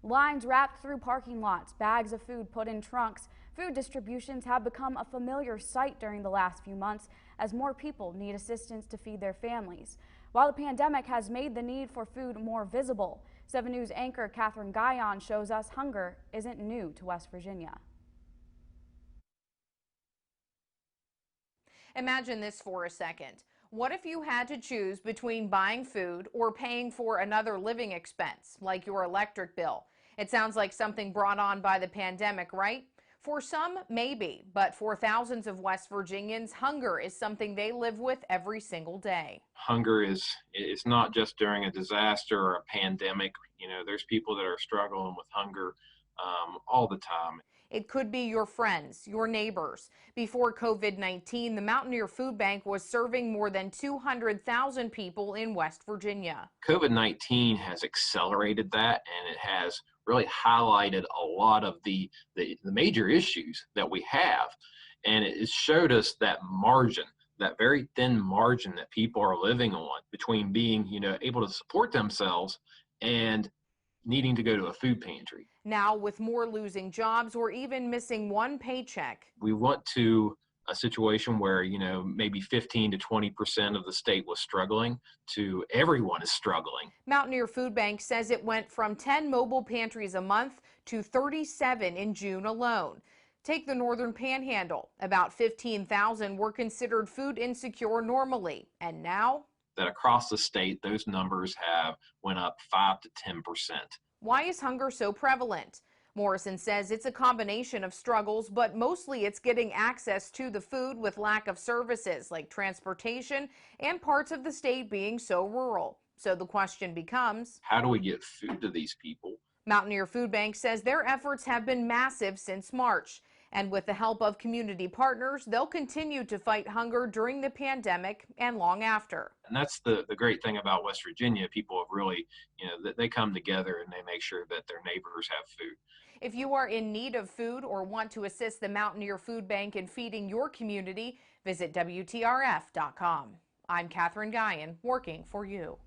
Lines wrapped through parking lots, bags of food put in trunks. Food distributions have become a familiar sight during the last few months as more people need assistance to feed their families. While the pandemic has made the need for food more visible, 7 News anchor Catherine Guyon shows us hunger isn't new to West Virginia. Imagine this for a second. What if you had to choose between buying food or paying for another living expense, like your electric bill? It sounds like something brought on by the pandemic, right? For some, maybe, but for thousands of West Virginians, hunger is something they live with every single day. Hunger is not just during a disaster or a pandemic. You know, there's people that are struggling with hunger all the time. It could be your friends, your neighbors. Before COVID-19, the Mountaineer Food Bank was serving more than 200,000 people in West Virginia. COVID-19 has accelerated that, and it has really highlighted a lot of the major issues that we have. And it showed us that margin, that very thin margin that people are living on between being, able to support themselves and needing to go to a food pantry. Now, with more losing jobs or even missing one paycheck. We went to a situation where, maybe 15 to 20% of the state was struggling to everyone is struggling. Mountaineer Food Bank says it went from 10 mobile pantries a month to 37 in June alone. Take the Northern Panhandle. About 15,000 were considered food insecure normally, and now that across the state, those numbers have went up 5 to 10%. Why is hunger so prevalent? Morrison says it's a combination of struggles, but mostly it's getting access to the food with lack of services like transportation and parts of the state being so rural. So the question becomes, how do we get food to these people? Mountaineer Food Bank says their efforts have been massive since March. And with the help of community partners, they'll continue to fight hunger during the pandemic and long after. And that's the great thing about West Virginia. People have really, they come together and they make sure that their neighbors have food. If you are in need of food or want to assist the Mountaineer Food Bank in feeding your community, visit WTRF.com. I'm Catherine Guyon, working for you.